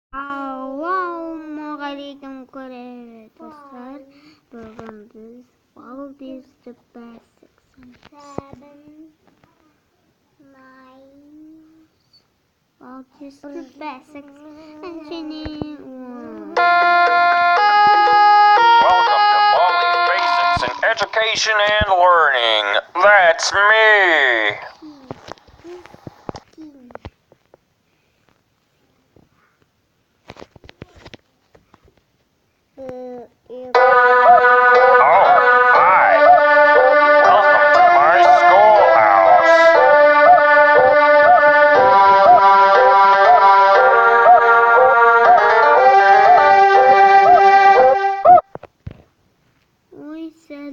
Assalamualaikum dostlar. Bugün biz Baldi the basics. 7, 9. Baldi the basics. Welcome to Baldi's Basics in Education and Learning. That's me. Oh, hi. Welcome to my schoolhouse. We said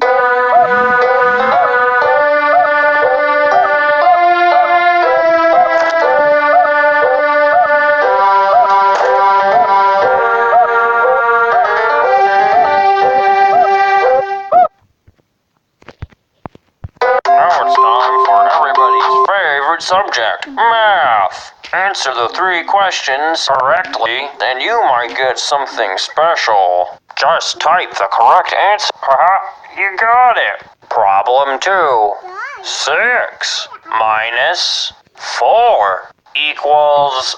Now it's time for everybody's favorite subject, math. Answer the 3 questions correctly, and you might get something special. Just type the correct answer. You got it. Problem 2. 6 minus 4 equals...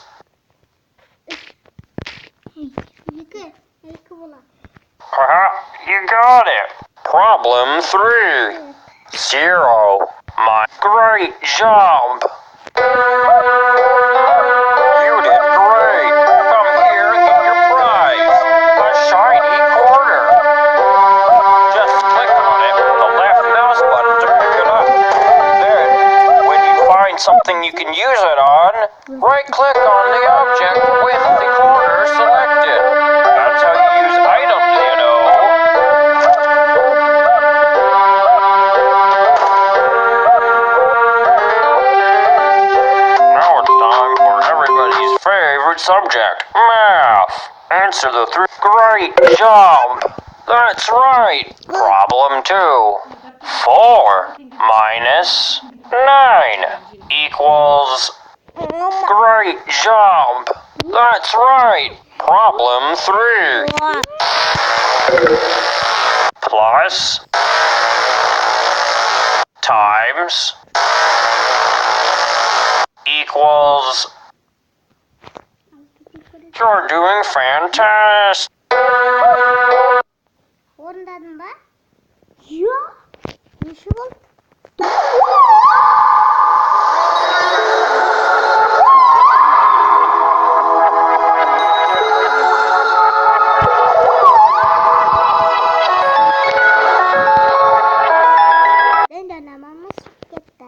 You got it. Problem 3. 0. Great job. You did great. Come here and get your prize. A shiny quarter. Just click on it with the left mouse button to pick it up. Then, when you find something you can use it on, right-click on the object with the quarter selected. That's how you use items, you know. Now it's time for everybody's favorite subject, math. Answer the 3. Great job. That's right. Problem 2. 4 minus 9 equals... Great job. That's right. Problem 3. Plus times equals... You're doing fantastic. Orundadın mı? Yok. Nasıl oldu? Ben de namamız gitti.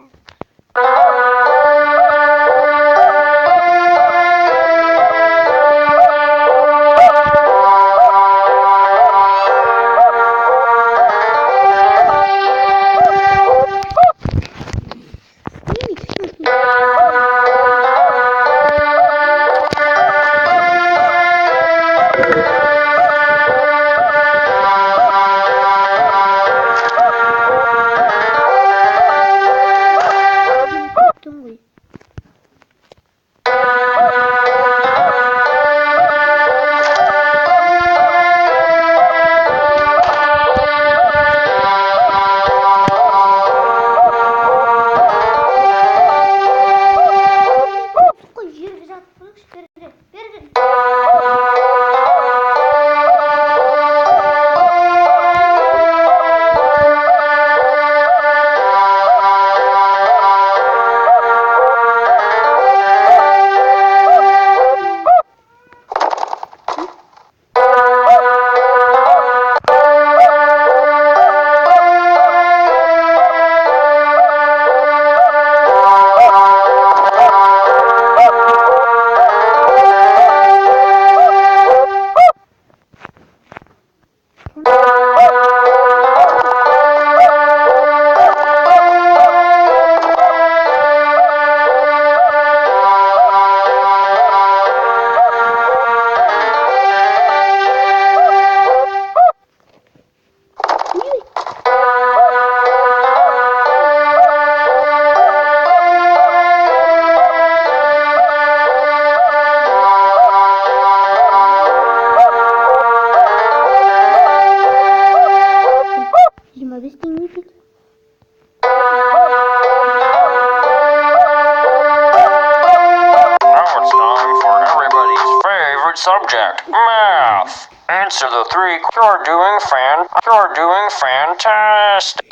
subject, math. Answer the three. You're doing fantastic.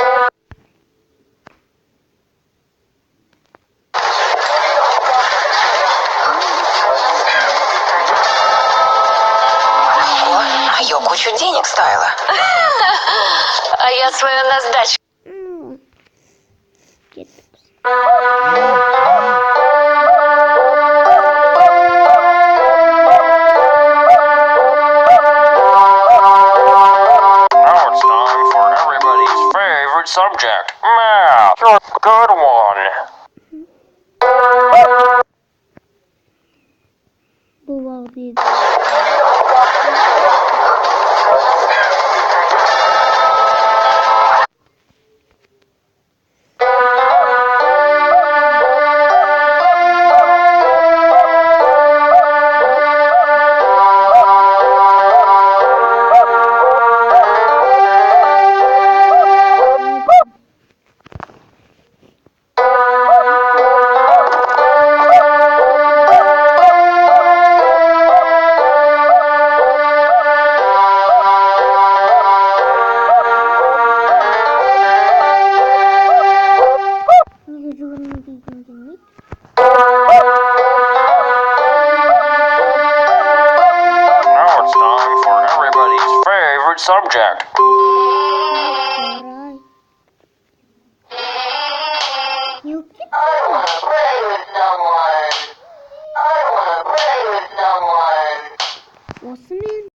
А я кучу денег ставила. А я свою на сдачу. Now it's time for everybody's favorite subject, math. You're a good one. Bu Baldi. Now it's time for everybody's favorite subject. Saray. You can Play with someone. I wanna play with someone. What's the name?